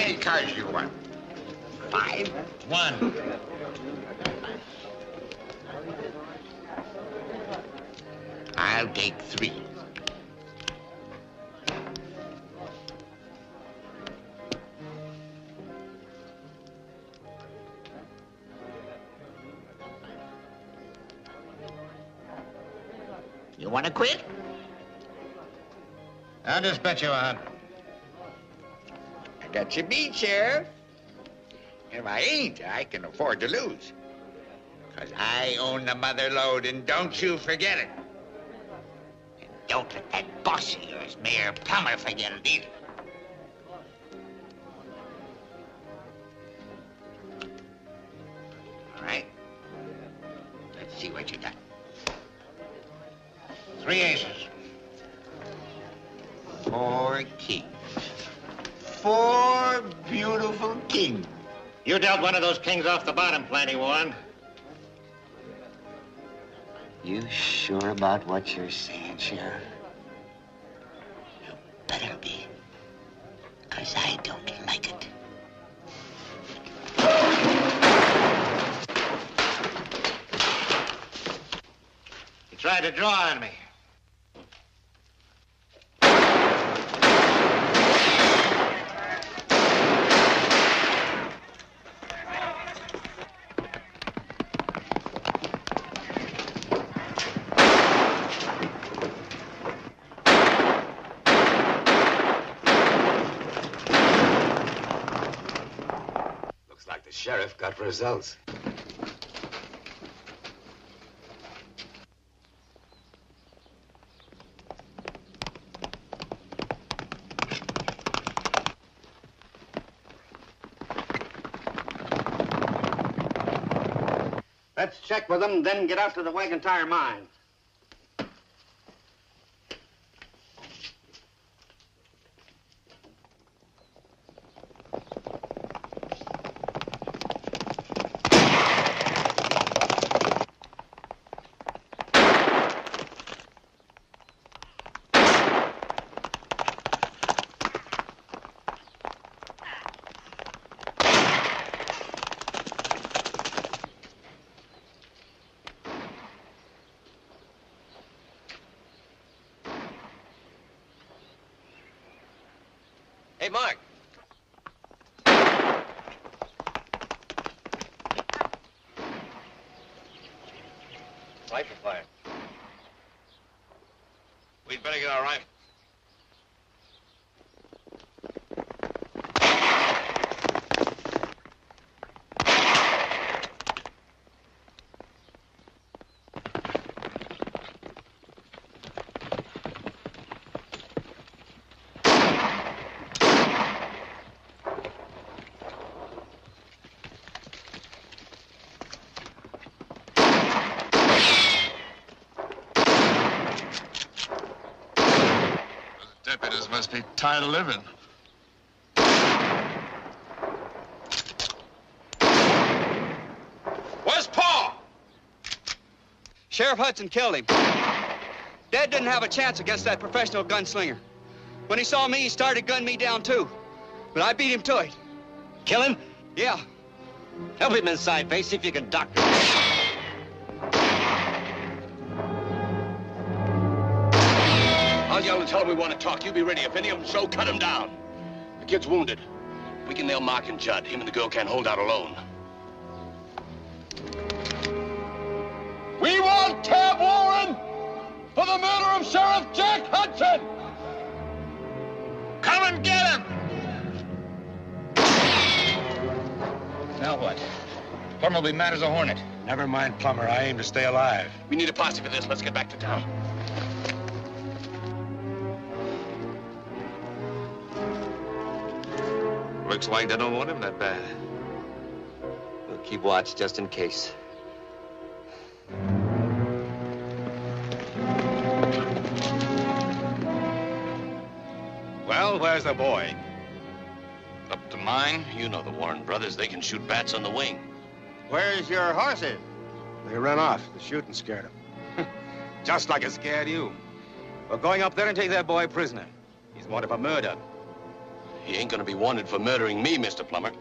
many cards do you want? 5? 1. I'll take 3. You want to quit? I'll just bet you 100. I got you beat, Sheriff. If I ain't, I can afford to lose. Because I own the mother lode, and don't you forget it. And don't let that boss of yours, Mayor Plummer, forget it either. All right. Let's see what you got. 3 aces. 4 kings. 4 beautiful kings. You dealt one of those kings off the bottom, Plenty One. You sure about what you're saying, Sheriff? You better be. Because I don't like it. You tried to draw on me. Sheriff got results. Let's check with them, then get out to the wagon tire mine. Hey, Mark. Rifle fire. We'd better get our rifle. Deputies must be tired of living. Where's Paul? Sheriff Hudson killed him. Dad didn't have a chance against that professional gunslinger. When he saw me, he started gunning me down, too. But I beat him to it. Kill him? Yeah. Help him inside, Face. See if you can doctor him. I'll yell and tell him we want to talk. You be ready. If any of them show, cut him down. The kid's wounded. We can nail Mark and Judd. Him and the girl can't hold out alone. We want Tab Warren for the murder of Sheriff Jack Hudson! Come and get him! Now what? Plummer will be mad as a hornet. Never mind, Plummer. I aim to stay alive. We need a posse for this. Let's get back to town. Looks like they don't want him that bad. We'll keep watch just in case. Well, where's the boy? Up to mine. You know the Warren brothers. They can shoot bats on the wing. Where's your horses? They ran off. The shooting scared him. Just like it scared you. We're going up there and take that boy prisoner. He's wanted for murder. He ain't gonna be wanted for murdering me, Mr. Plummer.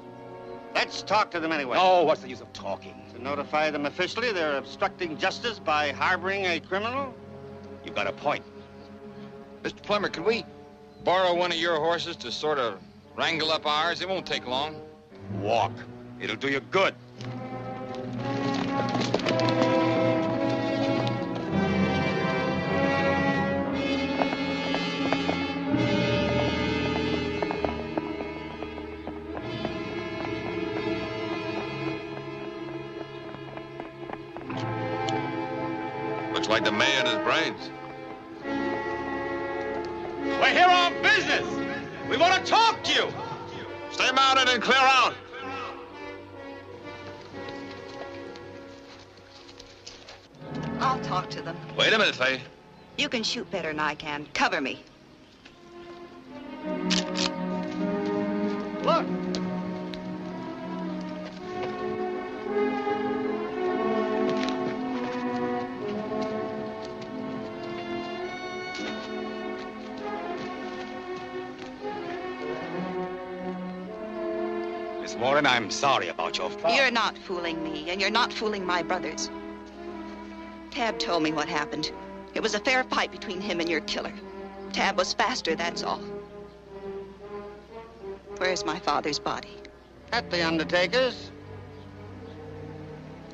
Let's talk to them anyway. Oh, what's the use of talking? To notify them officially they're obstructing justice by harboring a criminal? You got a point. Mr. Plummer, could we borrow one of your horses to sort of wrangle up ours? It won't take long. Walk. It'll do you good. Looks like the man has brains. We're here on business. We want to talk to you. Stay mounted and clear out. I'll talk to them. Wait a minute, Faye. You can shoot better than I can. Cover me. Look. Miss Warren, I'm sorry about your father. You're not fooling me, and you're not fooling my brothers. Tab told me what happened. It was a fair fight between him and your killer. Tab was faster, that's all. Where's my father's body? At the undertaker's.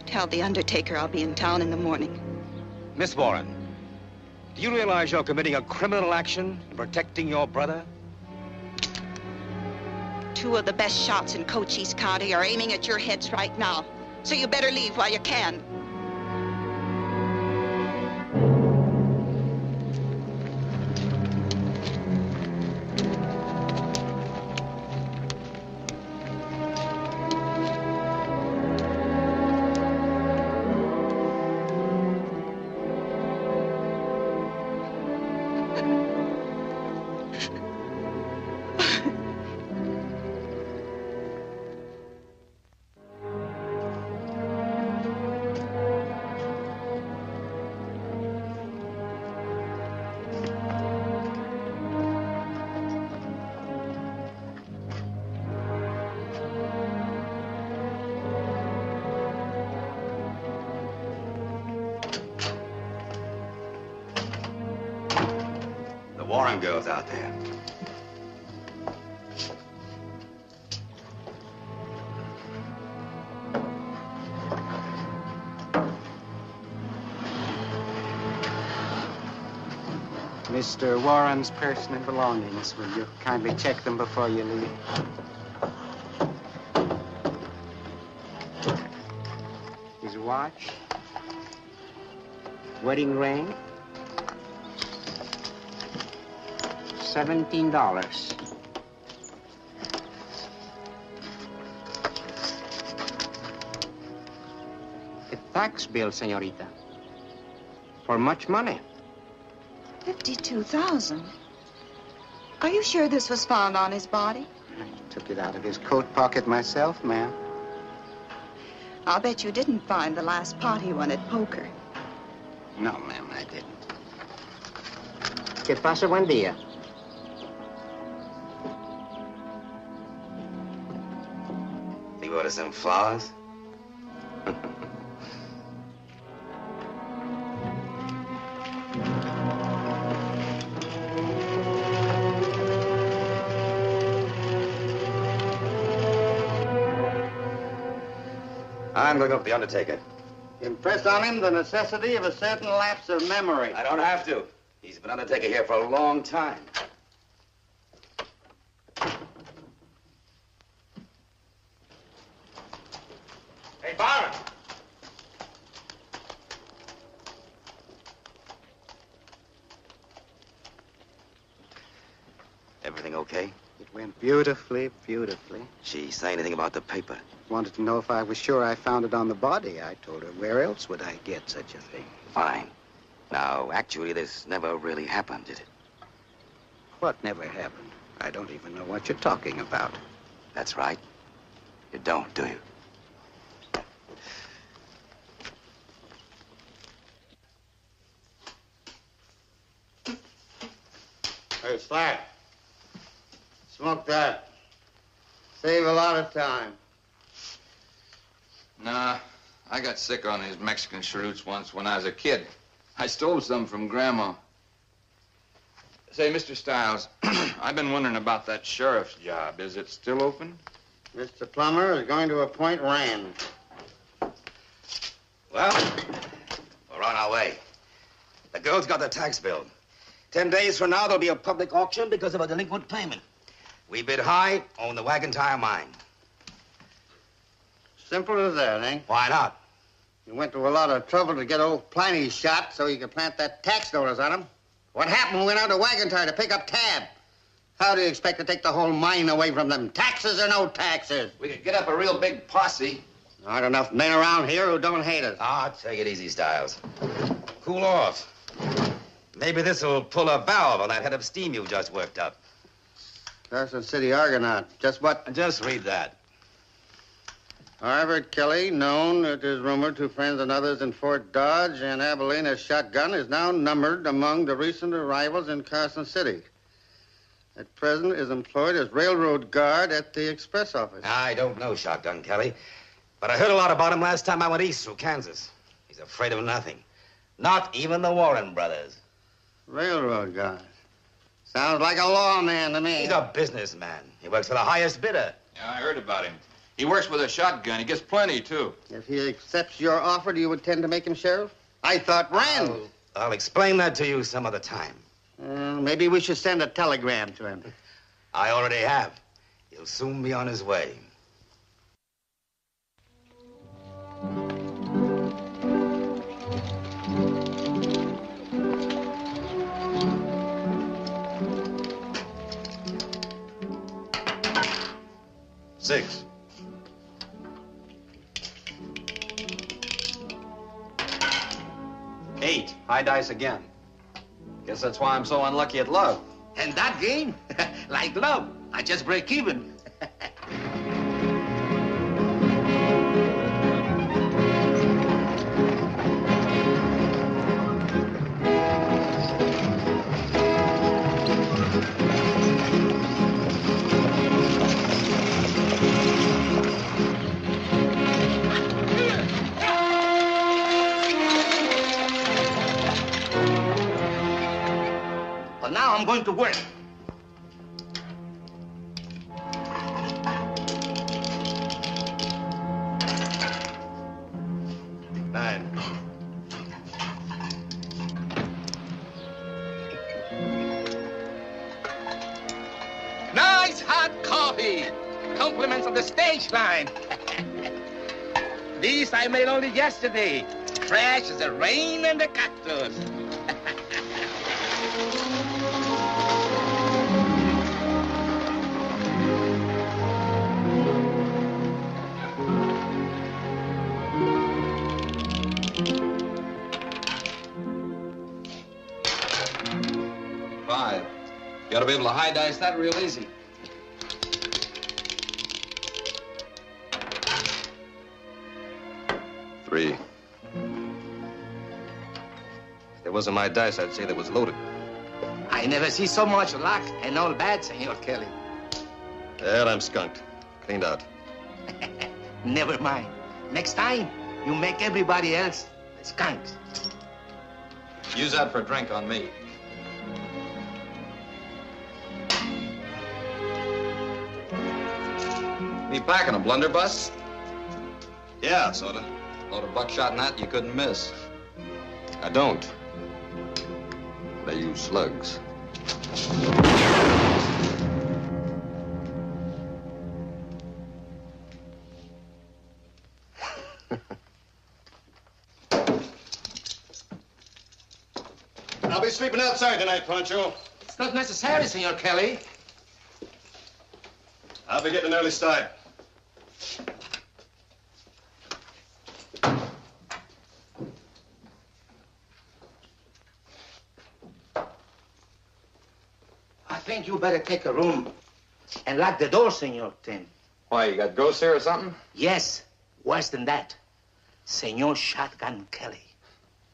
Tell the undertaker I'll be in town in the morning. Miss Warren, do you realize you're committing a criminal action in protecting your brother? Two of the best shots in Cochise County are aiming at your heads right now. So you better leave while you can. Warren girl's out there. Mr. Warren's personal belongings. Will you kindly check them before you leave? His watch, wedding ring, $17. A tax bill, señorita. For much money. 52,000. Are you sure this was found on his body? I took it out of his coat pocket myself, ma'am. I'll bet you didn't find the last pot he won at poker. No, ma'am, I didn't. ¿Qué pasa? Buen día. You order some flowers? I'm going up the undertaker. Impress on him the necessity of a certain lapse of memory. I don't have to. He's been undertaker here for a long time. Hey, Byron! Everything okay? It went beautifully, beautifully. She say anything about the paper? Wanted to know if I was sure I found it on the body. I told her, where else would I get such a thing? Fine. Now, actually, this never really happened, did it? What never happened? I don't even know what you're talking about. That's right. You don't, do you? Hey, Slack. Smoke that. Save a lot of time. Nah, I got sick on these Mexican cheroots once when I was a kid. I stole some from Grandma. Say, Mr. Stiles, I've been wondering about that sheriff's job. Is it still open? Mr. Plummer is going to appoint Rand. Well, we're on our way. The girl's got the tax bill. 10 days from now, there'll be a public auction because of a delinquent payment. We bid high, own the wagon tire mine. Simple as that, eh? Why not? You went to a lot of trouble to get old Pliny shot so you could plant that tax notice on him. What happened when we went out to wagon tire to pick up Tab? How do you expect to take the whole mine away from them? Taxes or no taxes? We could get up a real big posse. Not enough men around here who don't hate us. Ah, take it easy, Stiles. Cool off. Maybe this'll pull a valve on that head of steam you just worked up. Carson City Argonaut. Just what? Just read that. Harvard Kelly, known, it is rumored, to friends and others in Fort Dodge and Abilene as Shotgun, is now numbered among the recent arrivals in Carson City. At present is employed as railroad guard at the express office. I don't know Shotgun Kelly, but I heard a lot about him last time I went east through Kansas. He's afraid of nothing. Not even the Warren brothers. Railroad guard. Sounds like a lawman to me. He's a businessman. He works for the highest bidder. Yeah, I heard about him. He works with a shotgun. He gets plenty, too. If he accepts your offer, do you intend to make him sheriff? I thought Rand. I'll explain that to you some other time. Maybe we should send a telegram to him. I already have. He'll soon be on his way. Six. Eight. High dice again. Guess that's why I'm so unlucky at love. And that game, like love, I just break even. Now I'm going to work. Nine. Nice hot coffee. Compliments of the stage line. These I made only yesterday. Fresh as the rain and the cactus. Five. You ought to be able to high dice that real easy. Three. If there wasn't my dice, I'd say that was loaded. I never see so much luck and all bad, Senor Kelly. Well, I'm skunked. Cleaned out. Never mind. Next time, you make everybody else skunks. Use that for a drink on me. Be packing a blunderbuss? Yeah, sorta. Load of buckshot in that you couldn't miss. I don't. But I use slugs. I'll be sleeping outside tonight, Pancho. It's not necessary, Senor Kelly. I'll be getting an early start. I think you better take a room and lock the door, Senor Tim. Why, you got ghosts here or something? Yes, worse than that. Senor Shotgun Kelly.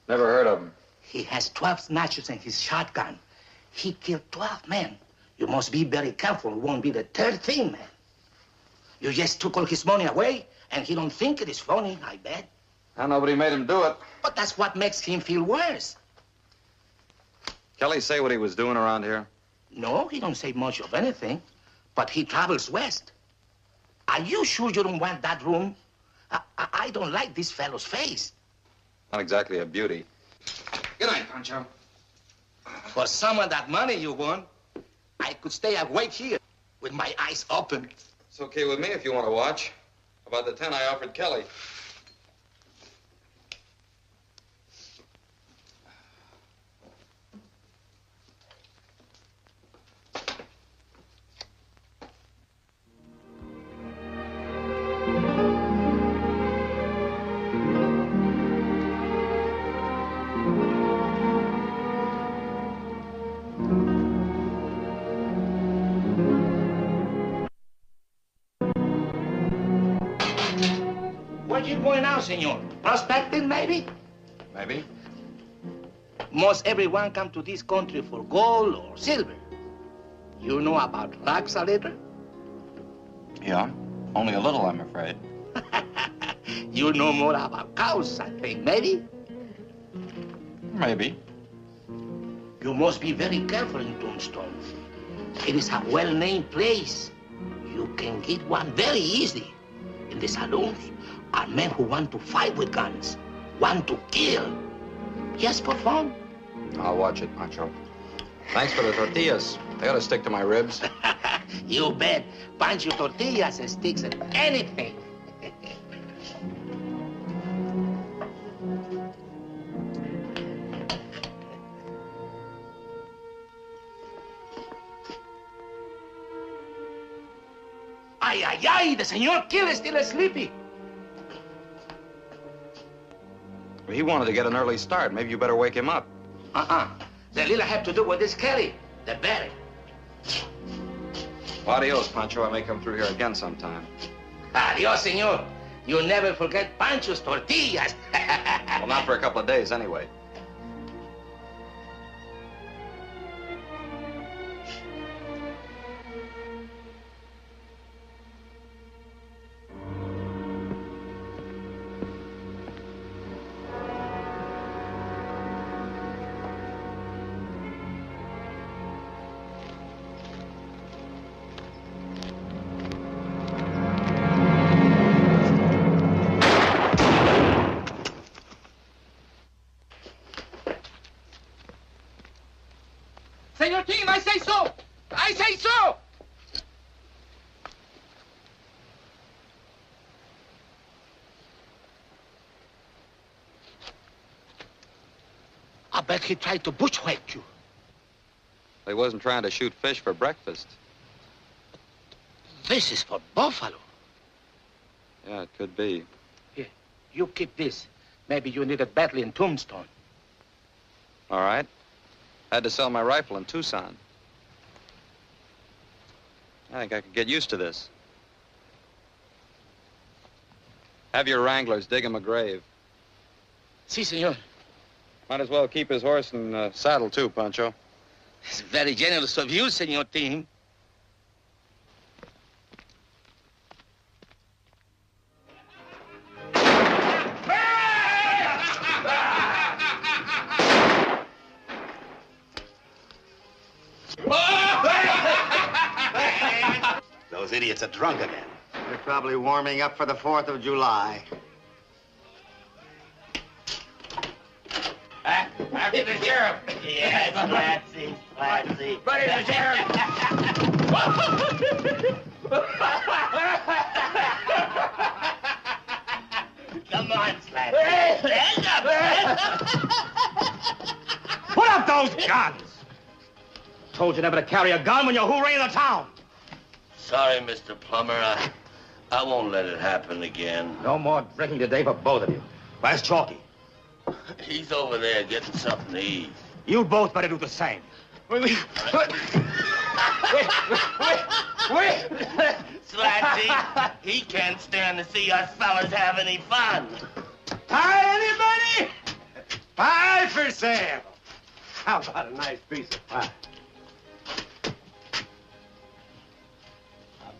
Never heard of him. He has 12 snatchers in his shotgun. He killed 12 men. You must be very careful. It won't be the third thing, man. You just took all his money away, and he don't think it is funny, I bet. And nobody made him do it. But that's what makes him feel worse. Kelly say what he was doing around here? No, he don't say much of anything, but he travels west. Are you sure you don't want that room? I don't like this fellow's face. Not exactly a beauty. Good night, Pancho. For some of that money you won, I could stay awake here with my eyes open. It's okay with me if you want to watch. About the 10 I offered Kelly. Where you going now, senor? Prospecting, maybe? Maybe. Most everyone come to this country for gold or silver. You know about rocks a little? Yeah, only a little, I'm afraid. You know more about cows, I think, maybe? Maybe. You must be very careful in Tombstone. It is a well-named place. You can get one very easy. In the saloons are men who want to fight with guns, want to kill. Just for fun. I'll watch it, Pancho. Thanks for the tortillas. They ought to stick to my ribs. You bet. Pancho tortillas sticks at anything. Ay, ay, ay, the señor Kill is still sleepy. He wanted to get an early start. Maybe you better wake him up. The little I have to do with this Kelly, the better. Adios, Pancho. I may come through here again sometime. Adios, señor. You'll never forget Pancho's tortillas. Well, not for a couple of days, anyway. Señor Team, I say so! I say so! I bet he tried to bushwhack you. They wasn't trying to shoot fish for breakfast. This is for buffalo. Yeah, it could be. Here, you keep this. Maybe you need it badly in Tombstone. All right. Had to sell my rifle in Tucson. I think I could get used to this. Have your wranglers dig him a grave. Si, senor. Might as well keep his horse and saddle, too, Pancho. It's very generous of you, Senor Team. Those idiots are drunk again. They're probably warming up for the 4th of July. After the sheriff. Yes, Flatsy, Flatsy. Buddy, the sheriff. Come on, Flatsy. Stand up. Put up those guns! Told you never to carry a gun when you're hoovering the town. Sorry, Mr. Plummer. I won't let it happen again. No more drinking today for both of you. Where's Chalky? He's over there getting something to eat. You both better do the same. Wait. Slatsy, he can't stand to see us fellas have any fun. Pie, anybody? Pie for sale. How about a nice piece of pie?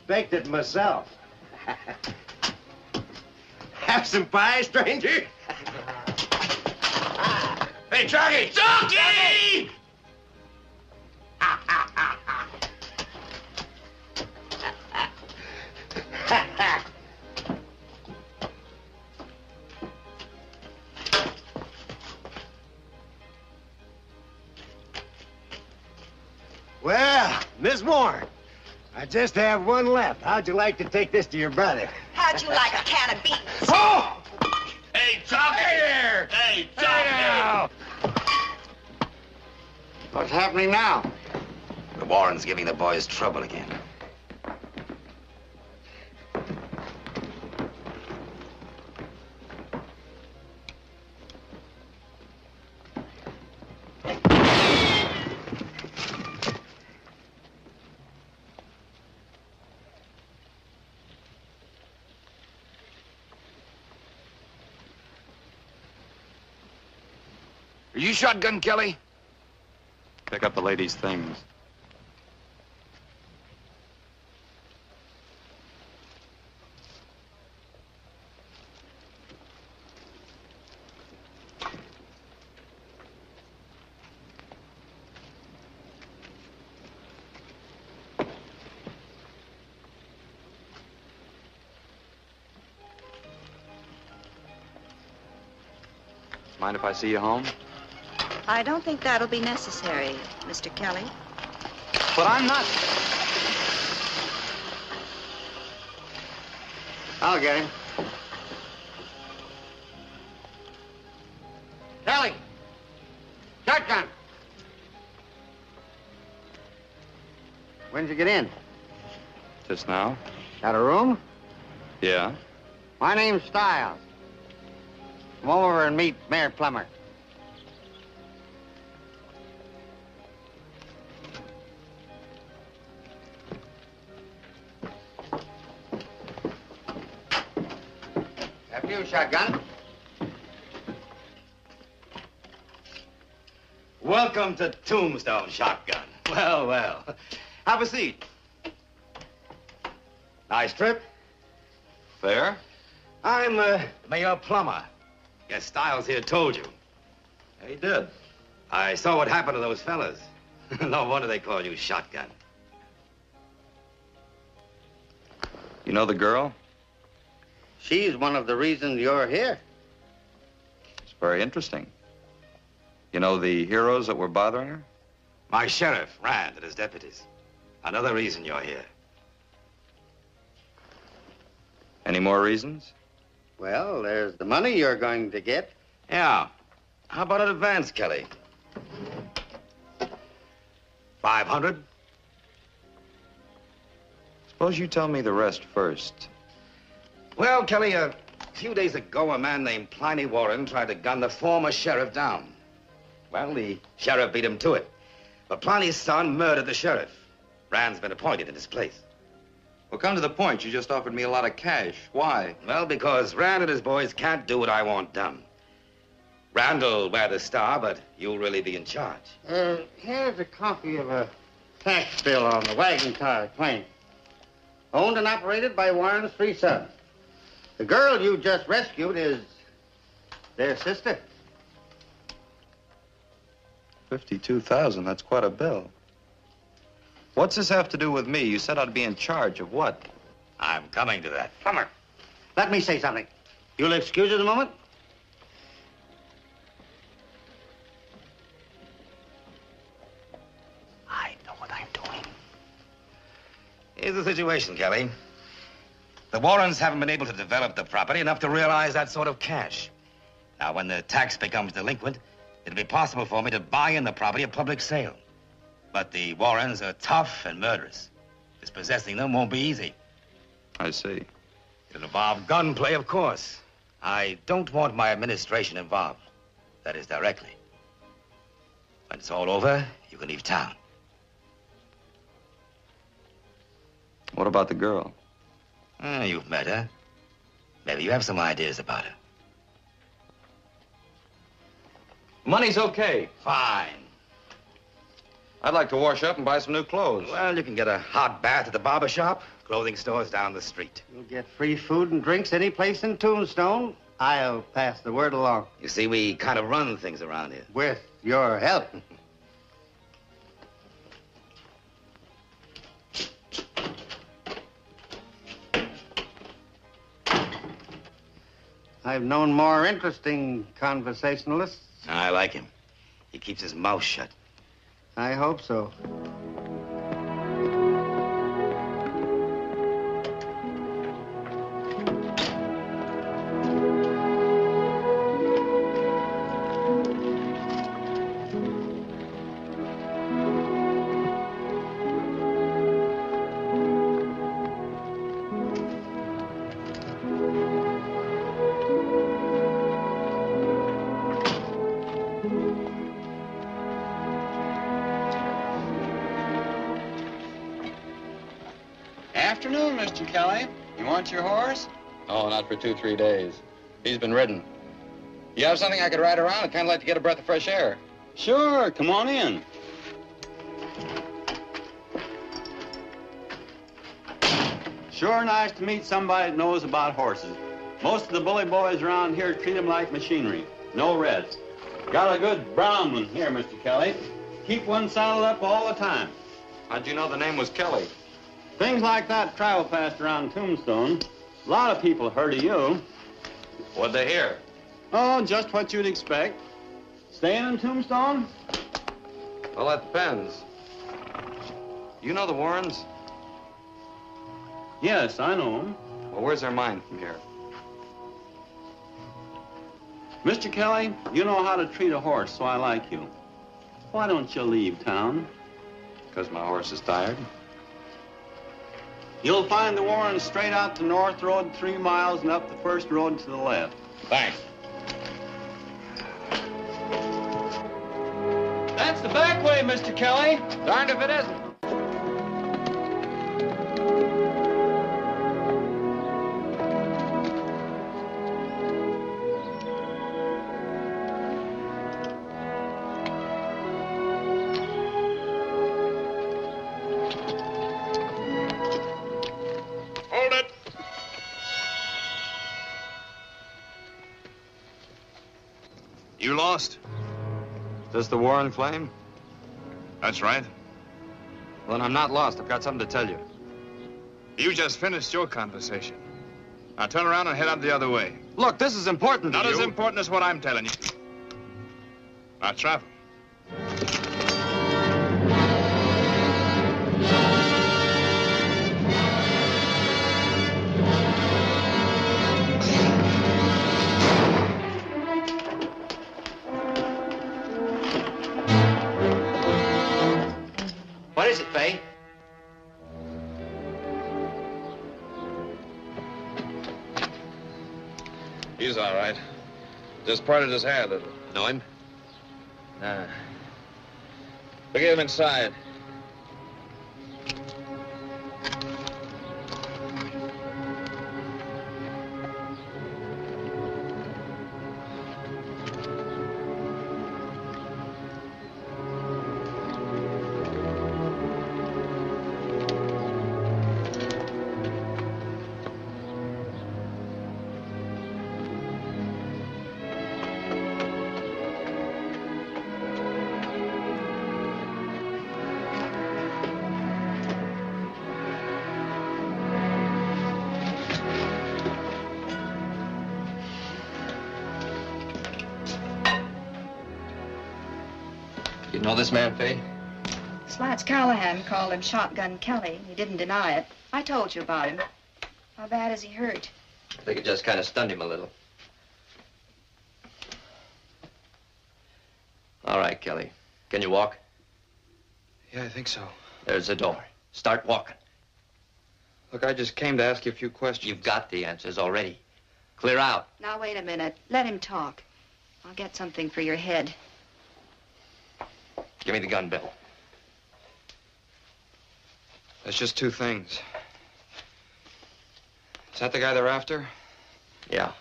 baked it myself. Have some pie, stranger? Hey, Jockey! Jockey! Well, Miss Warren, I just have one left. How'd you like to take this to your brother? How'd you like a can of beans? Oh! Hey, Jockey! There! Hey, Jockey! What's happening now? The Warren's giving the boys trouble again. Are you shotgun Kelly? Pick up the lady's things. Mind if I see you home? I don't think that'll be necessary, Mr. Kelly. But I'm not. I'll get him. Kelly! Shotgun! When'd you get in? Just now? Got a room? Yeah. My name's Stiles. Come over and meet Mayor Plummer. After you, shotgun. Welcome to Tombstone, shotgun. Well, well. Have a seat. Nice trip? Fair? I'm, Mayor Plummer. Guess Stiles here told you. He did. I saw what happened to those fellas. No wonder they call you shotgun. You know the girl? She's one of the reasons you're here. It's very interesting. You know the heroes that were bothering her? My sheriff, Rand, and his deputies. Another reason you're here. Any more reasons? Well, there's the money you're going to get. Yeah. How about an advance, Kelly? 500? Suppose you tell me the rest first. Well, Kelly, a few days ago, a man named Pliny Warren tried to gun the former sheriff down. Well, the sheriff beat him to it. But Pliny's son murdered the sheriff. Rand's been appointed in his place. Well, come to the point. You just offered me a lot of cash. Why? Well, because Rand and his boys can't do what I want done. Rand'll wear the star, but you'll really be in charge. Here's a copy of a tax bill on the wagon tire claim. Owned and operated by Warren's three sons. The girl you just rescued is their sister. $52,000, that's quite a bill. What's this have to do with me? You said I'd be in charge of what? I'm coming to that. Plummer, let me say something. You'll excuse us a moment? I know what I'm doing. Here's the situation, Kelly. The Warrens haven't been able to develop the property enough to realize that sort of cash. Now, when the tax becomes delinquent, it'll be possible for me to buy in the property at public sale. But the Warrens are tough and murderous. Dispossessing them won't be easy. I see. It'll involve gunplay, of course. I don't want my administration involved. That is, directly. When it's all over, you can leave town. What about the girl? You've met her. Maybe you have some ideas about her. Money's okay. Fine. I'd like to wash up and buy some new clothes. Well, you can get a hot bath at the barber shop, Clothing store's down the street. You'll get free food and drinks any place in Tombstone. I'll pass the word along. You see, we kind of run things around here. With your help. I've known more interesting conversationalists. I like him. He keeps his mouth shut. I hope so. Afternoon, Mr. Kelly. You want your horse? Oh, not for 2-3 days. He's been ridden. You have something I could ride around? I'd kind of like to get a breath of fresh air. Sure, come on in. Sure nice to meet somebody that knows about horses. Most of the bully boys around here treat them like machinery. No rest. Got a good brown one here, Mr. Kelly. Keep one saddled up all the time. How'd you know the name was Kelly? Things like that travel fast around Tombstone. A lot of people heard of you. What'd they hear? Oh, just what you'd expect. Staying in Tombstone? Well, that depends. You know the Warrens? Yes, I know them. Well, where's their mine from here? Mr. Kelly, you know how to treat a horse, so I like you. Why don't you leave town? Because my horse is tired. You'll find the Warrens straight out the North Road 3 miles and up the first road to the left. Thanks. That's the back way, Mr. Kelly. Darned if it isn't. You lost? Is this the Warren claim? That's right. Well, then I'm not lost. I've got something to tell you. You just finished your conversation. Now turn around and head out the other way. Look, this is important to you. Not as important as what I'm telling you. Now travel. What is it, Fay? He's all right. Just parted his hair a little. Know him? Nah. We get him inside. You know this man, Fay? Slats Callahan called him Shotgun Kelly. He didn't deny it. I told you about him. How bad is he hurt? I think it just kind of stunned him a little. All right, Kelly. Can you walk? Yeah, I think so. There's the door. Start walking. Look, I just came to ask you a few questions. You've got the answers already. Clear out. Now, wait a minute. Let him talk. I'll get something for your head. Give me the gun, Bill. That's just 2 things. Is that the guy they're after? Yeah.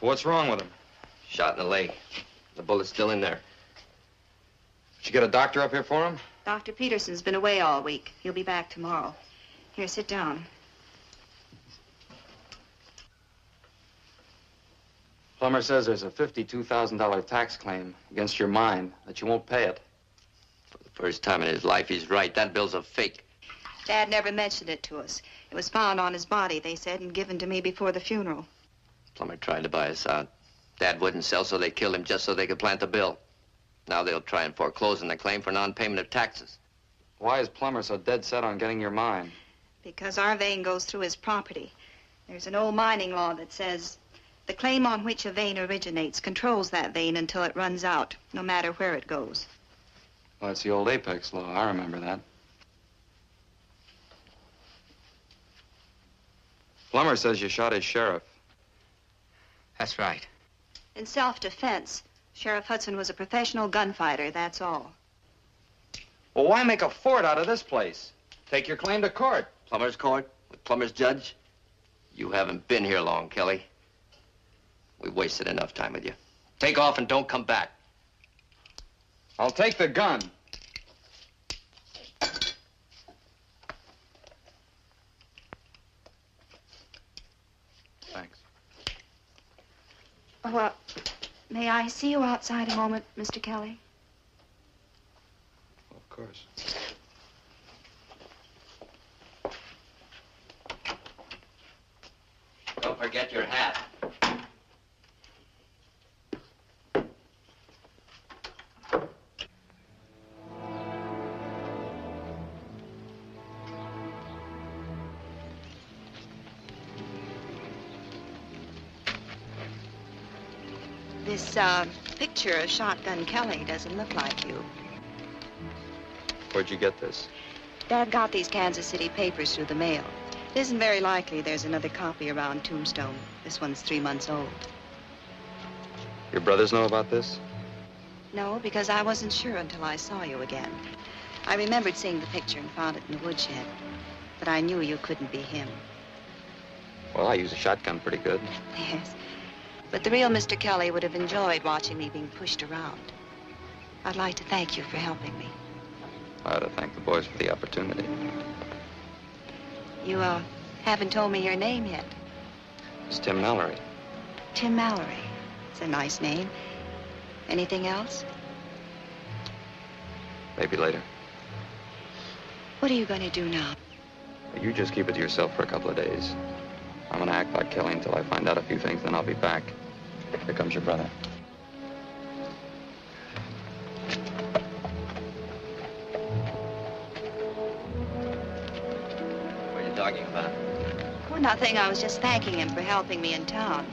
What's wrong with him? Shot in the leg. The bullet's still in there. Did you get a doctor up here for him? Dr. Peterson's been away all week. He'll be back tomorrow. Here, sit down. Plummer says there's a $52,000 tax claim against your mine, that you won't pay it. For the first time in his life, he's right. That bill's a fake. Dad never mentioned it to us. It was found on his body, they said, and given to me before the funeral. Plummer tried to buy us out. Dad wouldn't sell, so they killed him just so they could plant the bill. Now they'll try and foreclose on the claim for non-payment of taxes. Why is Plummer so dead set on getting your mine? Because our vein goes through his property. There's an old mining law that says the claim on which a vein originates controls that vein until it runs out, no matter where it goes. Well, it's the old Apex law. I remember that. Plummer says you shot his sheriff. That's right. In self-defense, Sheriff Hudson was a professional gunfighter, that's all. Well, why make a fort out of this place? Take your claim to court. Plummer's court? With Plummer's judge? You haven't been here long, Kelly. We wasted enough time with you. Take off and don't come back. I'll take the gun. Thanks. Well, may I see you outside a moment, Mr. Kelly? Of course. Don't forget your hat. This, picture of Shotgun Kelly doesn't look like you. Where'd you get this? Dad got these Kansas City papers through the mail. It isn't very likely there's another copy around Tombstone. This one's 3 months old. Your brothers know about this? No, because I wasn't sure until I saw you again. I remembered seeing the picture and found it in the woodshed. But I knew you couldn't be him. Well, I use a shotgun pretty good. Yes. But the real Mr. Kelly would have enjoyed watching me being pushed around. I'd like to thank you for helping me. I ought to thank the boys for the opportunity. You, haven't told me your name yet. It's Tim Mallory. Tim Mallory. It's a nice name. Anything else? Maybe later. What are you going to do now? You just keep it to yourself for a couple of days. I'm gonna act like Kelly until I find out a few things, then I'll be back. Here comes your brother. What are you talking about? Oh, nothing. I was just thanking him for helping me in town.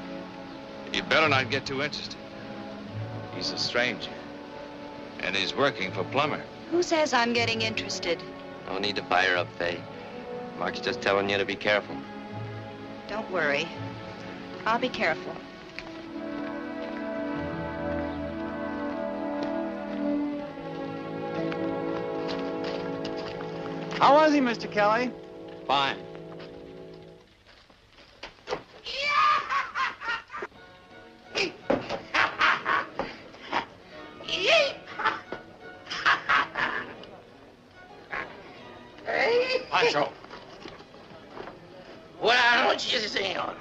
You better not get too interested. He's a stranger. And he's working for Plummer. Who says I'm getting interested? No need to fire her up, Faye. Mark's just telling you to be careful. Don't worry. I'll be careful. How was he, Mr. Kelly? Fine. Pancho. Buenas noches, señor.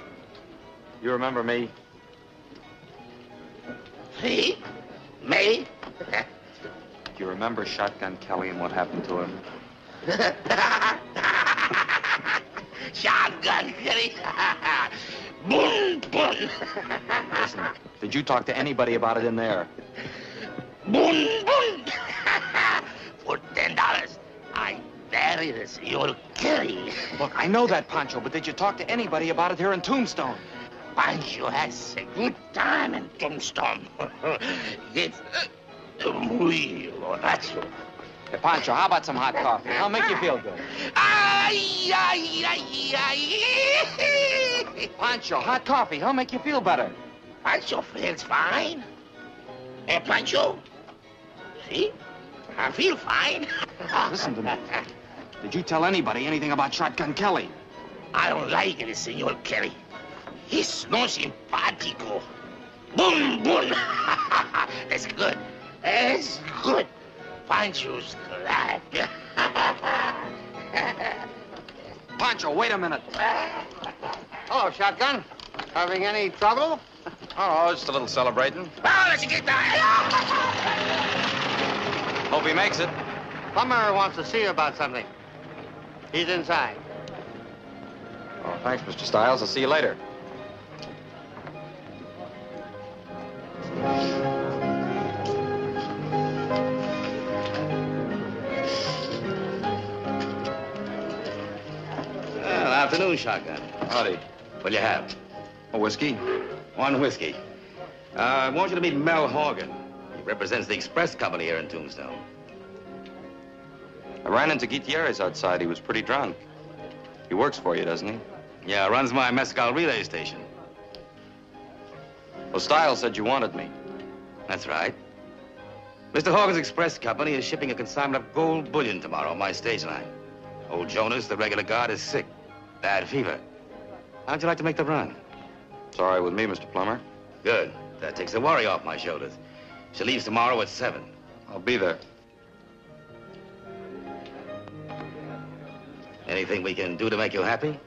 You remember me? Sí? Me? Do you remember Shotgun Kelly and what happened to him? Shotgun Kelly. Boom, boom. Listen, did you talk to anybody about it in there? Boom, boom. For $10, I bury the señor Kelly. Look, I know that, Pancho, but did you talk to anybody about it here in Tombstone? Pancho has a good time in Tombstone. It's muy borracho. Hey, Pancho, how about some hot coffee? I'll make you feel good. Ay, ay, ay, ay. Pancho, hot coffee. I'll make you feel better. Pancho feels fine. Hey, Pancho. See? I feel fine. Listen to me. Did you tell anybody anything about Shotgun Kelly? I don't like it, Senor Kelly. He's no simpático. Boom, boom. That's good. That's good. Pancho's glad. Pancho, wait a minute. Hello, Shotgun. Having any trouble? Oh, just a little celebrating. Oh, let's get that. Hope he makes it. Plumber wants to see you about something. He's inside. Oh, thanks, Mr. Stiles. I'll see you later. Well, afternoon, Shotgun. Howdy. What'll you have? A whiskey? One whiskey. I want you to meet Mel Horgan. He represents the express company here in Tombstone. I ran into Gutierrez outside. He was pretty drunk. He works for you, doesn't he? Yeah, runs my mescal relay station. Well, Stiles said you wanted me. That's right. Mr. Horgan's express company is shipping a consignment of gold bullion tomorrow on my stage line. Old Jonas, the regular guard, is sick. Bad fever. How'd you like to make the run? It's all right with me, Mr. Plummer. Good. That takes the worry off my shoulders. She leaves tomorrow at 7. I'll be there. Anything we can do to make you happy?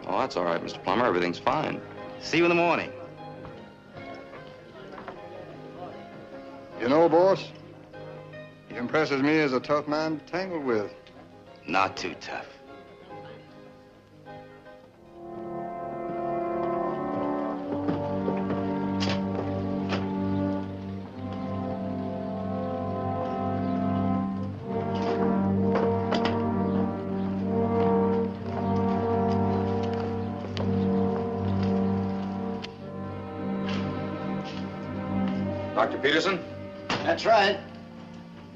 Oh, that's all right, Mr. Plummer. Everything's fine. See you in the morning. You know, boss, he impresses me as a tough man to tangle with. Not too tough. Dr. Peterson? That's right.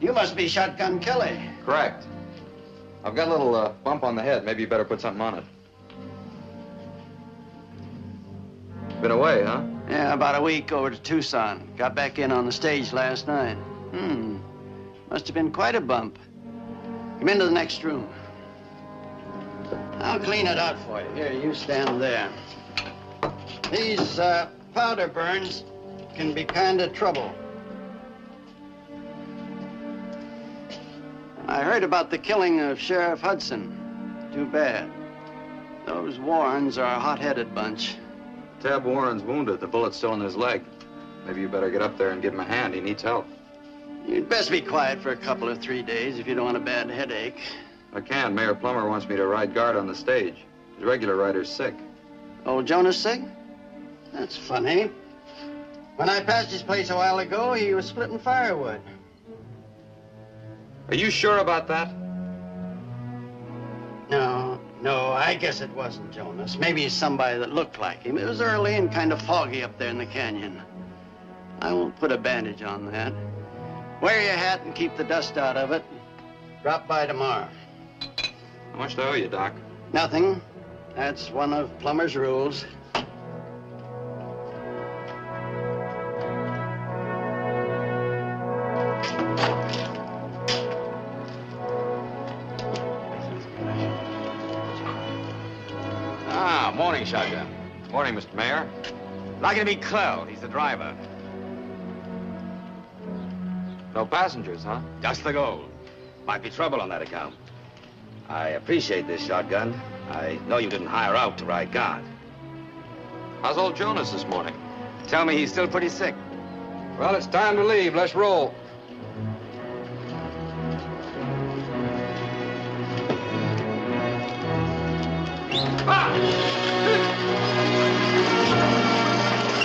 You must be Shotgun Kelly. Correct. I've got a little bump on the head. Maybe you better put something on it. Been away, huh? Yeah, about a week over to Tucson. Got back in on the stage last night. Must have been quite a bump. Come into the next room. I'll clean it out for you. Here, you stand there. These powder burns can be kind of trouble. I heard about the killing of Sheriff Hudson. Too bad. Those Warrens are a hot-headed bunch. Tab Warren's wounded. The bullet's still in his leg. Maybe you better get up there and give him a hand. He needs help. You'd best be quiet for a couple or 3 days if you don't want a bad headache. I can. Mayor Plummer wants me to ride guard on the stage. His regular rider's sick. Old Jonas sick? That's funny. When I passed his place a while ago, he was splitting firewood. Are you sure about that? No, I guess it wasn't Jonas. Maybe somebody that looked like him. It was early and kind of foggy up there in the canyon. I won't put a bandage on that. Wear your hat and keep the dust out of it. Drop by tomorrow. How much do I owe you, Doc? Nothing. That's one of Plummer's rules. Morning, Shotgun. Morning, Mr. Mayor. Like to meet Clell. He's the driver. No passengers, huh? Just the gold. Might be trouble on that account. I appreciate this, Shotgun. I know you didn't hire out to ride guard. How's old Jonas this morning? Tell me he's still pretty sick. Well, it's time to leave. Let's roll.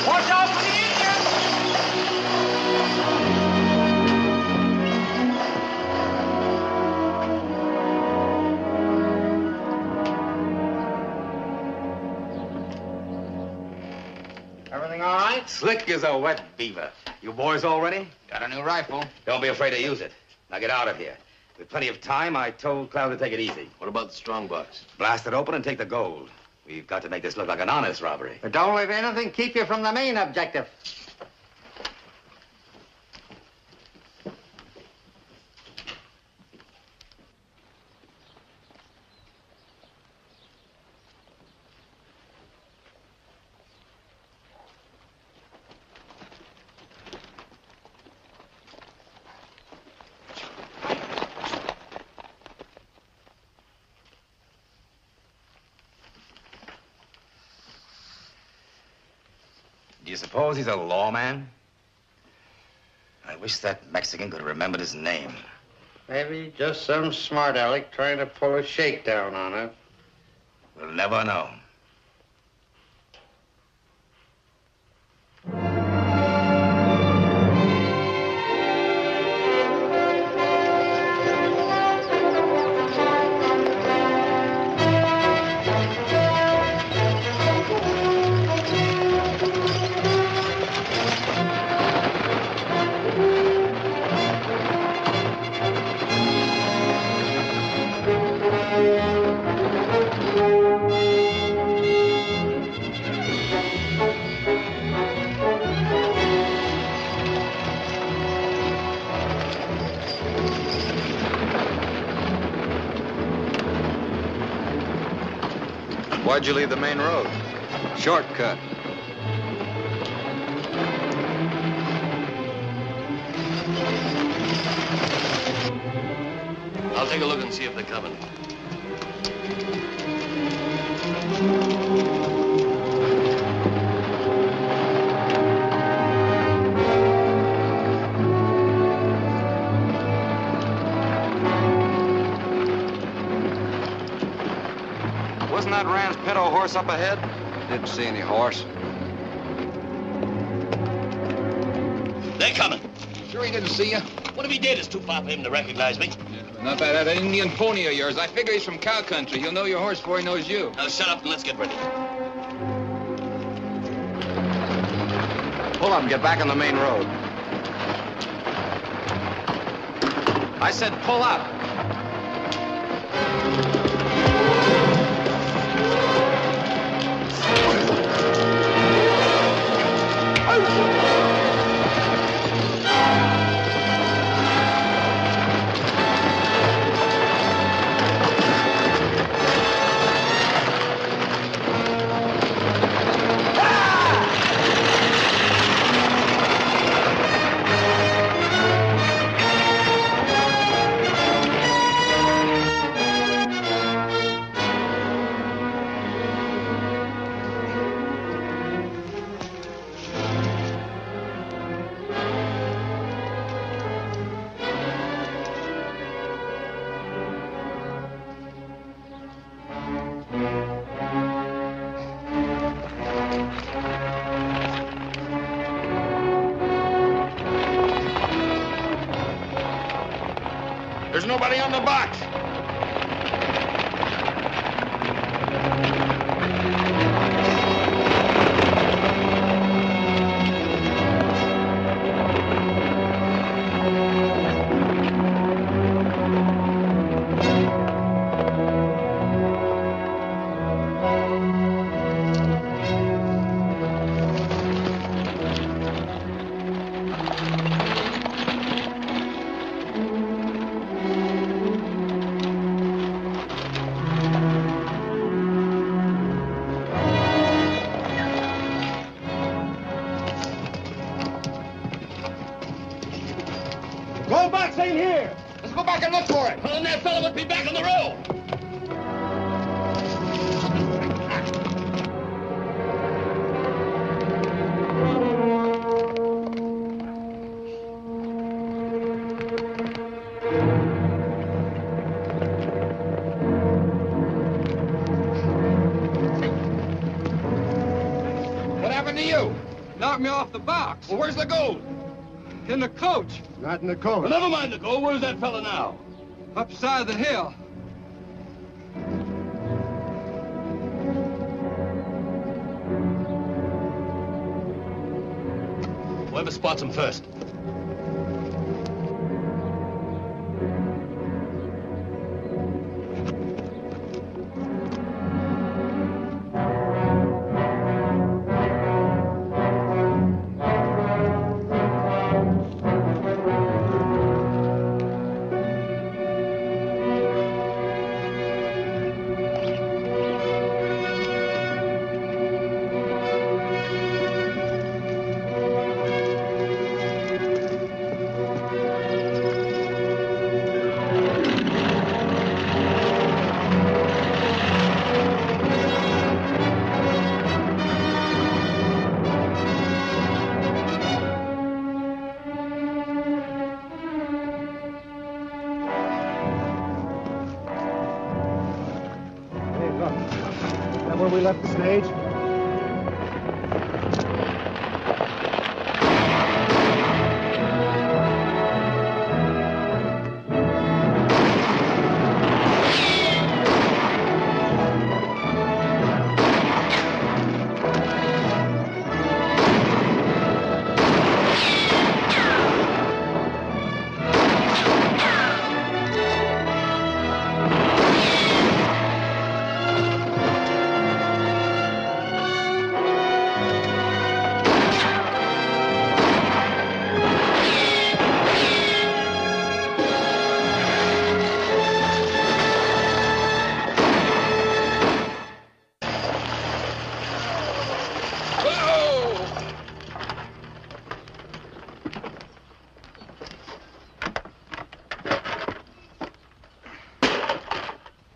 Watch out for the Indians! Everything all right? Slick as a wet beaver. You boys all ready? Got a new rifle. Don't be afraid to use it. Now get out of here. With plenty of time, I told Cloud to take it easy. What about the strongbox? Blast it open and take the gold. We've got to make this look like an honest robbery. But don't let anything keep you from the main objective. you suppose he's a lawman? I wish that Mexican could have remembered his name. Maybe just some smart aleck trying to pull a shakedown on us. We'll never know. Why'd you leave the main road? Shortcut. I'll take a look and see if they're coming. Wasn't that Rand's pedo horse up ahead? Didn't see any horse. They're coming. Sure he didn't see you? What if he did? It's too far for him to recognize me. Not that Indian pony of yours. I figure he's from cow country. He'll know your horse before he knows you. Now shut up and let's get ready. Pull up and get back on the main road. I said pull up. There's nobody on the box. Go box ain't here. Let's go back and look for it. Well, then that fella would be back on the road. What happened to you? Knocked me off the box. Well, where's the gold? In the coach. Not in the coat. Well, never mind the gold. Where's that fella now? Upside the hill. Whoever spots him first. we left the stage?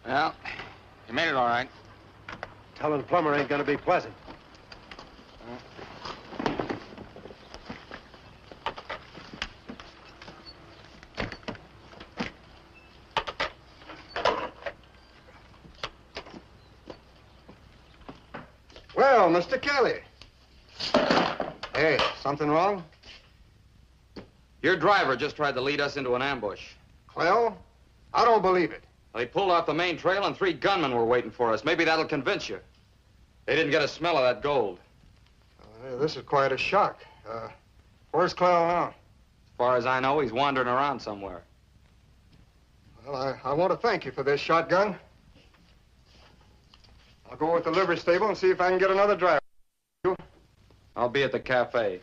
Well, you made it all right. Telling Plummer ain't gonna be pleasant. Well, Mr. Kelly. Hey, something wrong? Your driver just tried to lead us into an ambush. Well, I don't believe it. They pulled off the main trail and 3 gunmen were waiting for us. Maybe that'll convince you. They didn't get a smell of that gold. This is quite a shock. Where's Clell now? As far as I know, he's wandering around somewhere. Well, I want to thank you for this shotgun. I'll go with the livery stable and see if I can get another driver. I'll be at the cafe.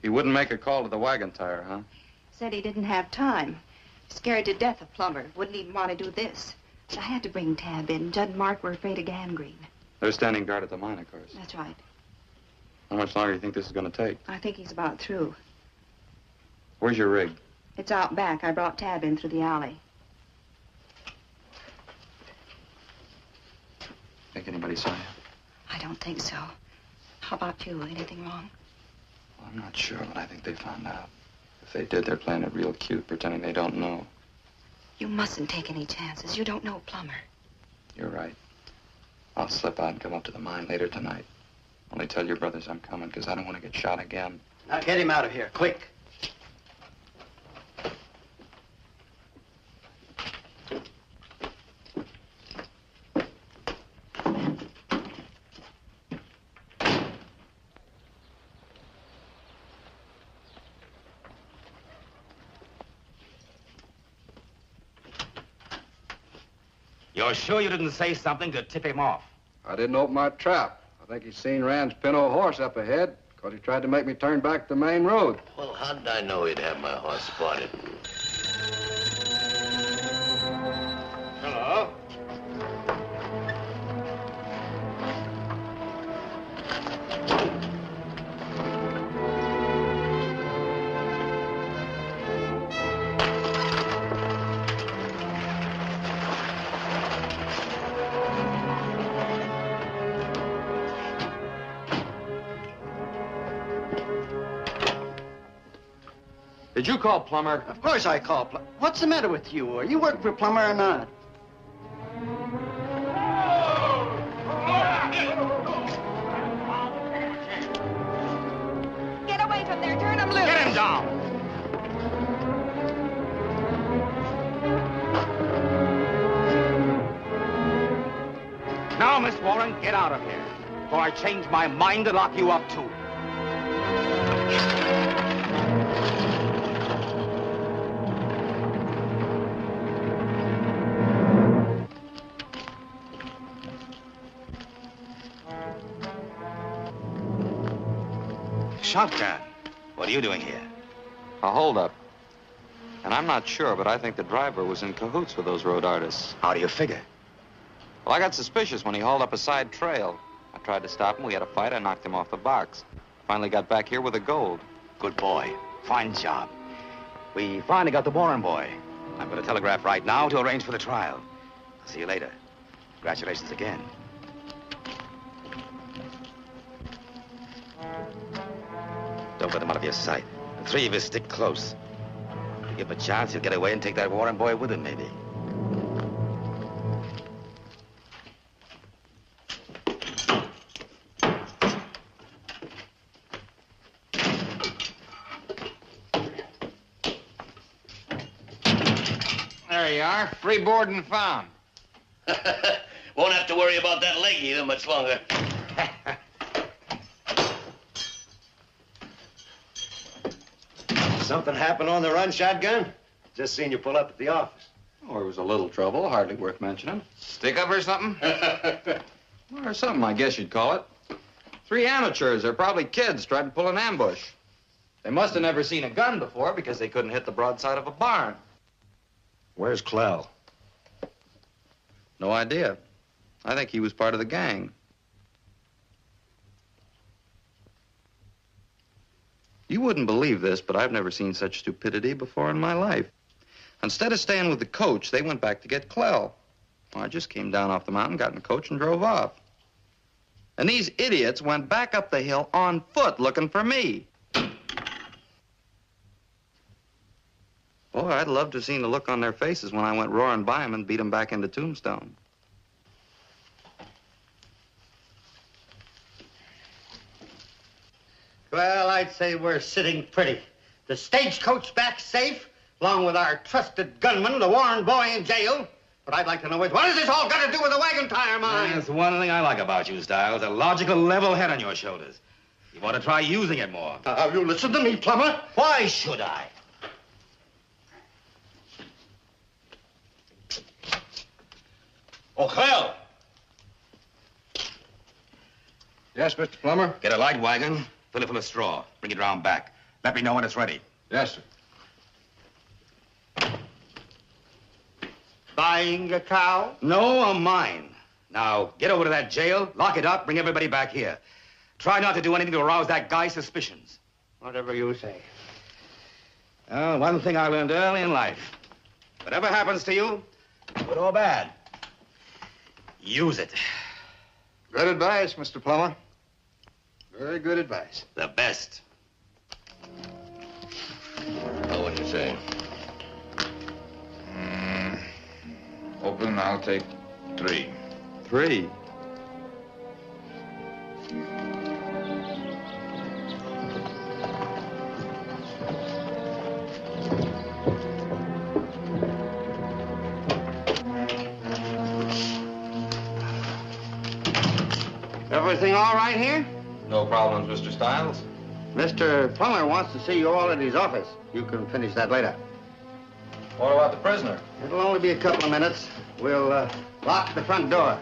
He wouldn't make a call to the wagon tire, huh? Said he didn't have time. Scared to death of Plummer. Wouldn't even want to do this. But I had to bring Tab in. Judd and Mark were afraid of gangrene. They're standing guard at the mine, of course. That's right. How much longer do you think this is going to take? I think he's about through. Where's your rig? It's out back. I brought Tab in through the alley. Think anybody saw you? I don't think so. How about you? Anything wrong? Well, I'm not sure, but I think they found out. If they did, they're playing it real cute, pretending they don't know. You mustn't take any chances. You don't know Plummer. You're right. I'll slip out and come up to the mine later tonight. Only tell your brothers I'm coming, because I don't want to get shot again. Now get him out of here, quick. You're sure you didn't say something to tip him off? I didn't open my trap. I think he's seen Rand's pinto horse up ahead, because he tried to make me turn back the main road. Well, how did I know he'd have my horse spotted? Hello? Did you call Plummer? Of course I call Plummer. What's the matter with you? Are you working for Plummer or not? Get away from there. Turn him loose. Get him down. Now, Miss Warren, get out of here, before I change my mind to lock you up, too. shotgun. What are you doing here? A holdup. And I'm not sure, but I think the driver was in cahoots with those road artists. How do you figure? Well, I got suspicious when he hauled up a side trail. I tried to stop him. We had a fight. I knocked him off the box. Finally got back here with the gold. Good boy. Fine job. We finally got the Warren boy. I'm going to telegraph right now to arrange for the trial. I'll see you later. Congratulations again. Don't let him out of your sight. The three of us stick close. If you give him a chance, he'll get away and take that Warren boy with him, maybe. There you are. Free board and found. Won't have to worry about that leg either much longer. Something happened on the run, shotgun? Just seen you pull up at the office. Oh, it was a little trouble. Hardly worth mentioning. Stick up or something? Or something, I guess you'd call it. 3 amateurs, they're probably kids, tried to pull an ambush. They must have never seen a gun before because they couldn't hit the broadside of a barn. Where's Clell? No idea. I think he was part of the gang. You wouldn't believe this, but I've never seen such stupidity before in my life. Instead of staying with the coach, they went back to get Clell. Well, I just came down off the mountain, got in the coach, and drove off. And these idiots went back up the hill on foot looking for me. Boy, I'd love to have seen the look on their faces when I went roaring by them and beat them back into Tombstone. Well, I'd say we're sitting pretty. The stagecoach back safe, along with our trusted gunman, the Warren boy, in jail. But I'd like to know is, what has this all got to do with the wagon tire mine? That's one thing I like about you, Stiles. A logical, level head on your shoulders. You want to try using it more. Have you listened to me, Plummer? Why should I? Oh, Clell! Yes, Mr. Plummer? Get a light wagon, fill it full of straw. Bring it round back. Let me know when it's ready. Yes, sir. Buying a cow? No, I'm mine. Now, get over to that jail, lock it up, bring everybody back here. Try not to do anything to arouse that guy's suspicions. Whatever you say. Well, one thing I learned early in life. Whatever happens to you, good or bad, use it. Good advice, Mr. Plummer. Very good advice. The best. Oh, what do you say? Open, I'll take 3. 3? Everything all right here? No problems, Mr. Stiles. Mr. Plummer wants to see you all at his office. You can finish that later. What about the prisoner? It'll only be a couple of minutes. We'll lock the front door.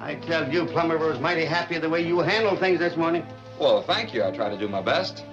I tell you, Plummer, I was mighty happy the way you handled things this morning. Well, thank you. I try to do my best.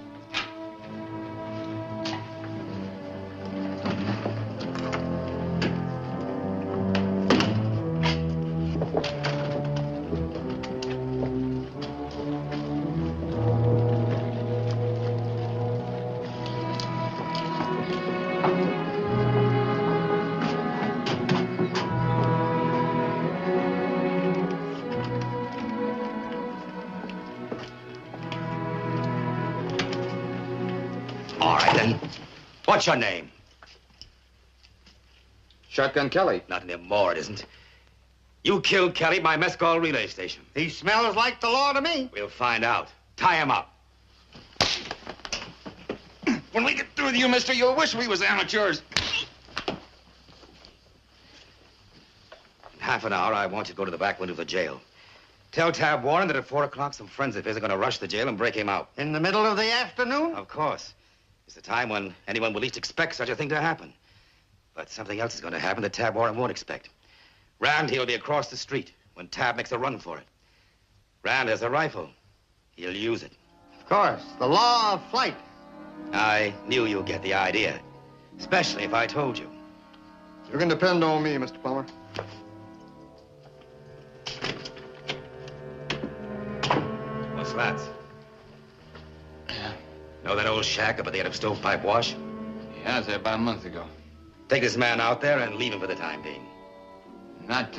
What's your name? Shotgun Kelly. Not anymore, it isn't. You killed Kelly at my mess call relay station. He smells like the law to me. We'll find out. Tie him up. When we get through with you, mister, you'll wish we was amateurs. In half an hour, I want you to go to the back window of the jail. Tell Tab Warren that at 4 o'clock, some friends of his are going to rush the jail and break him out. In the middle of the afternoon? Of course. It's the time when anyone will least expect such a thing to happen. But something else is going to happen that Tab Warren won't expect. Rand, he'll be across the street when Tab makes a run for it. Rand has a rifle. He'll use it. Of course, the law of flight. I knew you'd get the idea, especially if I told you. You can depend on me, Mr. Plummer. What's that? Know that old shack up at the end of Stovepipe Wash? Yeah, I was there about a month ago. Take this man out there and leave him for the time being. Not,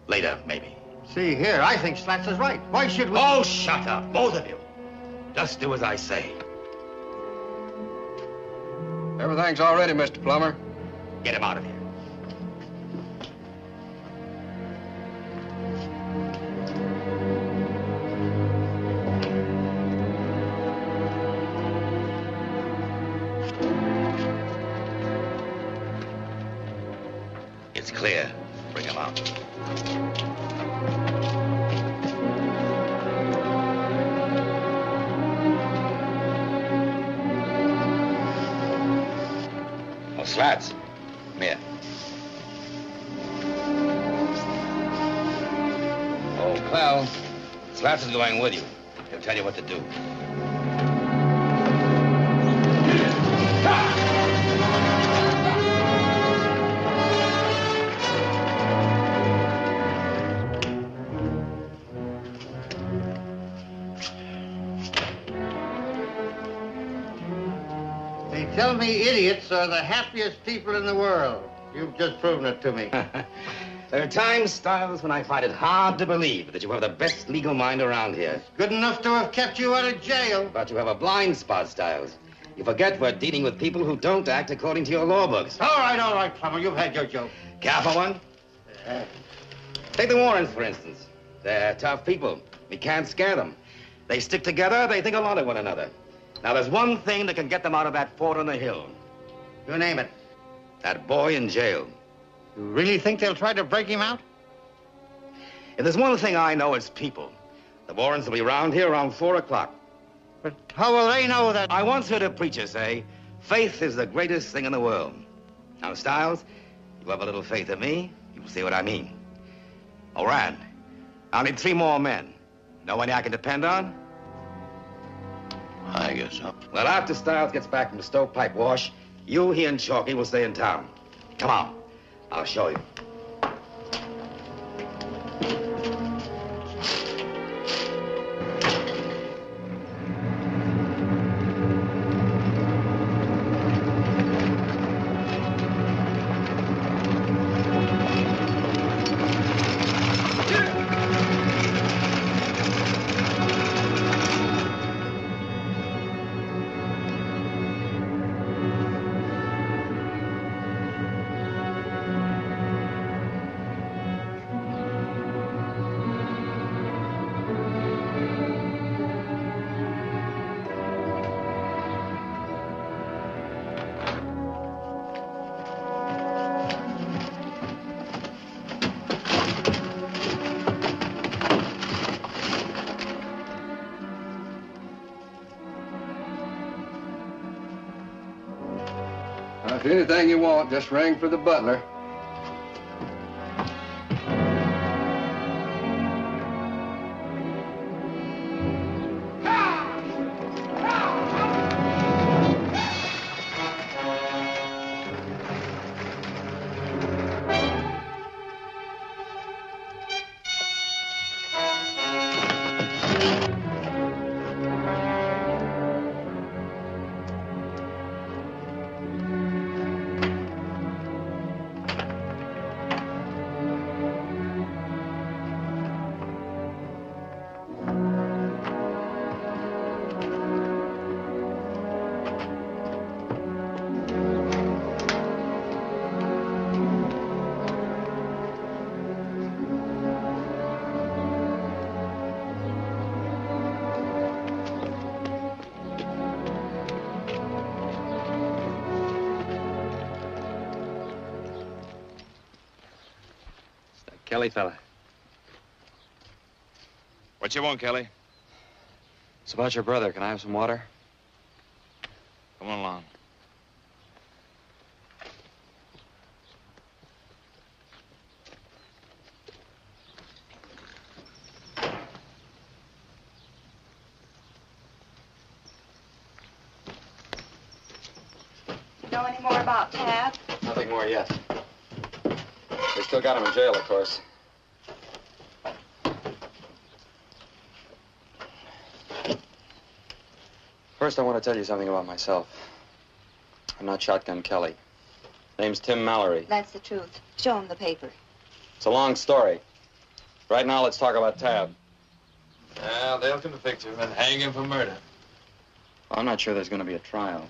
Later, maybe. See here, I think Slats is right. Why should we... Oh, shut up, both of you. Just do as I say. Everything's all ready, Mr. Plummer. Get him out of here. It's clear. Bring him out. Oh, Slats. Come here. Oh, Clell. Slats is going with you. He'll tell you what to do. They tell me idiots are the happiest people in the world. You've just proven it to me. There are times, Stiles, when I find it hard to believe that you have the best legal mind around here. Good enough to have kept you out of jail. But you have a blind spot, Stiles. You forget we're dealing with people who don't act according to your law books. All right, Plummer, you've had your joke. Careful one. Take the Warrens, for instance. They're tough people. We can't scare them. They stick together, they think a lot of one another. Now, there's one thing that can get them out of that fort on the hill. You name it. That boy in jail. You really think they'll try to break him out? If there's one thing I know, it's people. The Warrens will be around here around 4 o'clock. But how will they know that? I once heard a preacher say, faith is the greatest thing in the world. Now, Stiles, you have a little faith in me, you'll see what I mean. Oh, Rand, I'll need 3 more men. Know any I can depend on? I guess so. Well, after Stiles gets back from the Stovepipe Wash, you, he, and Chalky will stay in town. Come on, I'll show you. If anything you want, just ring for the butler. Kelly fella. What you want, Kelly? It's about your brother. Can I have some water? Come on along. Know any more about Tab? Nothing more yet. They still got him in jail, of course. First, I want to tell you something about myself. I'm not Shotgun Kelly. Name's Tim Mallory. That's the truth. Show him the paper. It's a long story. Right now, let's talk about Tab. Well, they'll convict him and hang him for murder. Well, I'm not sure there's going to be a trial.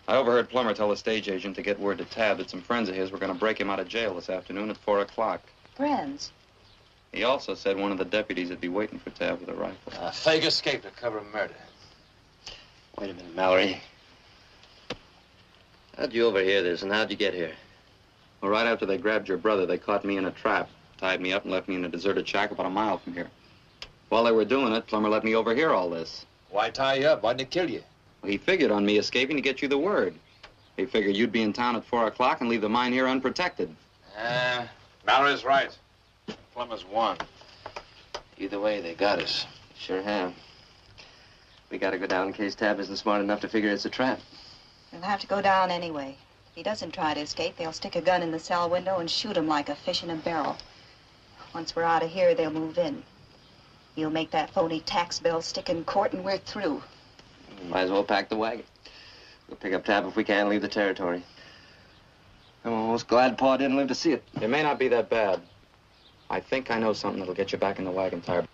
I overheard Plummer tell the stage agent to get word to Tab that some friends of his were going to break him out of jail this afternoon at 4 o'clock. Friends? He also said one of the deputies would be waiting for Tab with a rifle. A fake escape to cover murder. Wait a minute, Mallory. How'd you overhear this, and how'd you get here? Well, right after they grabbed your brother, they caught me in a trap, tied me up, and left me in a deserted shack about a mile from here. While they were doing it, Plummer let me overhear all this. Why tie you up? Why'd they kill you? Well, he figured on me escaping to get you the word. He figured you'd be in town at 4 o'clock and leave the mine here unprotected. Mallory's right. Plummer's won. Either way, they got us. Sure have. We gotta go down in case Tab isn't smart enough to figure it's a trap. He'll have to go down anyway. If he doesn't try to escape, they'll stick a gun in the cell window and shoot him like a fish in a barrel. Once we're out of here, they'll move in. He'll make that phony tax bill stick in court, and we're through. Might as well pack the wagon. We'll pick up Tab if we can leave the territory. I'm almost glad Pa didn't live to see it. It may not be that bad. I think I know something that'll get you back in the wagon tire.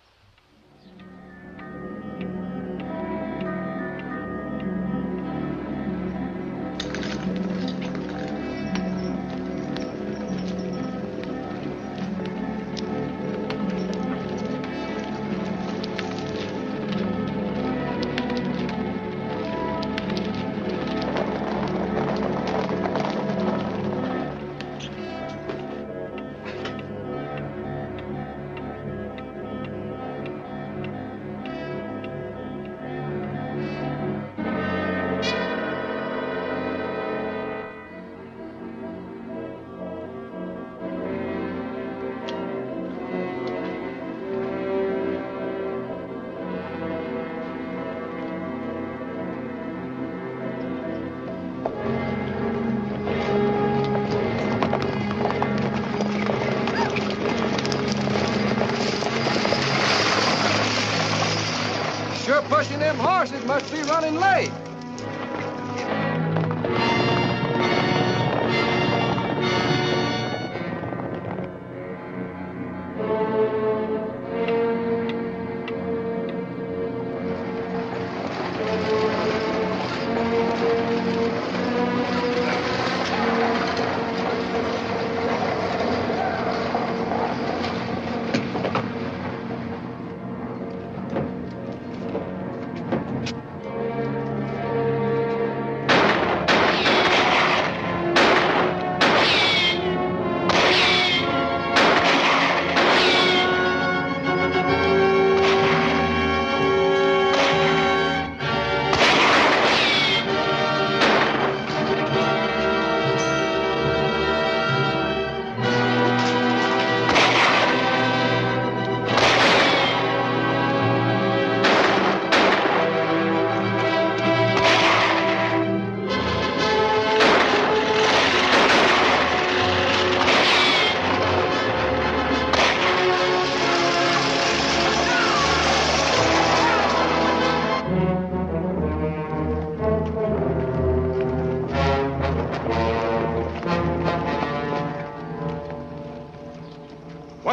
Pushing them horses must be running late.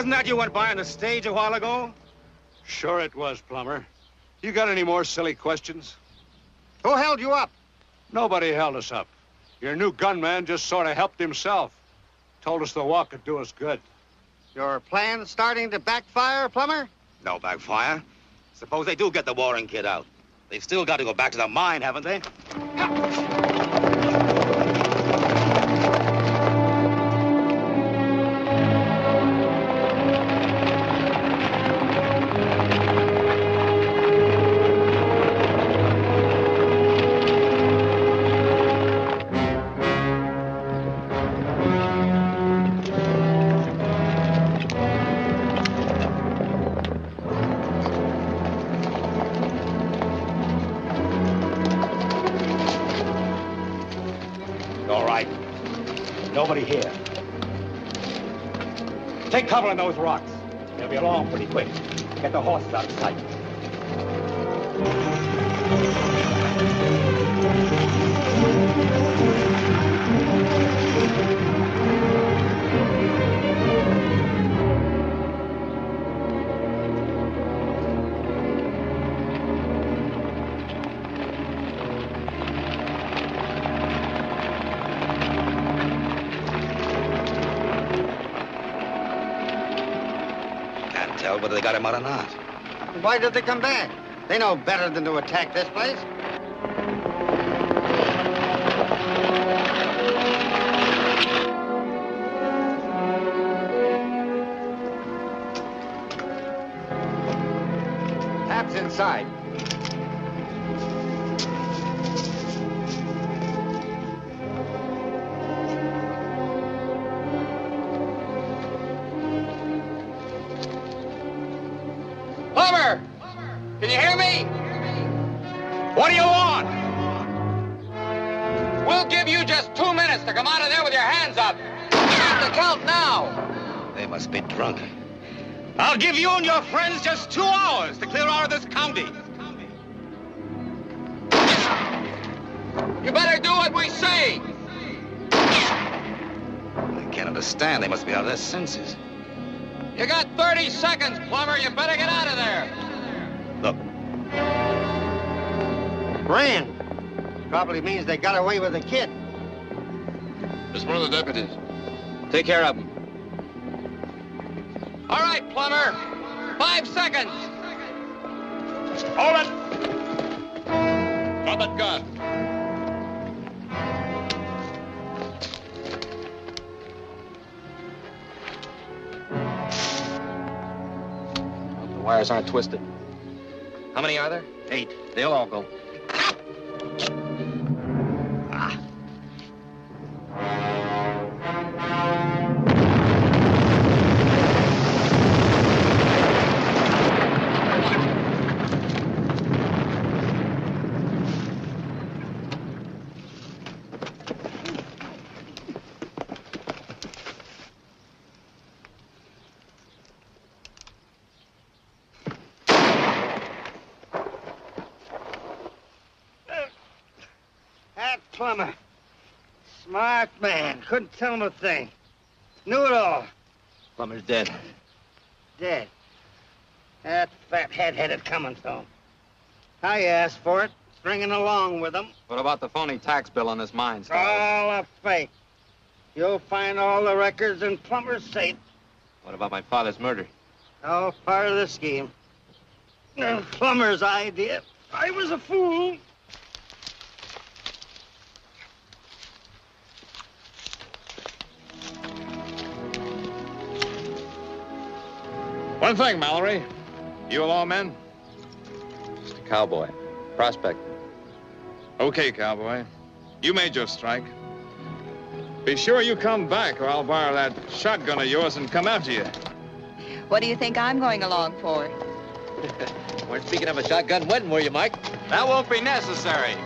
Wasn't that you went by on the stage a while ago? Sure it was, Plummer. You got any more silly questions? Who held you up? Nobody held us up. Your new gunman just sort of helped himself. Told us the walk could do us good. Your plan starting to backfire, Plummer? No backfire. Suppose they do get the Warren kid out. They've still got to go back to the mine, haven't they? Nobody here. Take cover in those rocks. They'll be along pretty quick. Get the horses out of sight. Can't tell whether they got him out or not. Why did they come back? They know better than to attack this place. Tap's inside. Plumber! Can you hear me? What do you want? We'll give you just 2 minutes to come out of there with your hands up. You have to count now. They must be drunk. I'll give you and your friends just 2 hours to clear out of this county. You better do what we say. I can't understand. They must be out of their senses. You got 30 seconds, Plumber. You better get out of there. Look. Ran. Probably means they got away with the kid. It's one of the deputies. Take care of him. All right, Plumber. 5 seconds. Hold it. Drop that gun. The wires aren't twisted. How many are there? 8. They'll all go. Plumber. Smart man. Couldn't tell him a thing. Knew it all. Plumber's dead. Dead. That fat head-headed coming to him. I asked for it. Stringing along with him. What about the phony tax bill on this mine, Stiles? All a fake. You'll find all the records in Plumber's safe. What about my father's murder? All part of the scheme. Plumber's idea. I was a fool. One thing, Mallory. You a lawman? Just a cowboy. Prospector. Okay, cowboy. You made your strike. Be sure you come back or I'll borrow that shotgun of yours and come after you. What do you think I'm going along for? We're speaking of a shotgun wedding, were you, Mike? That won't be necessary.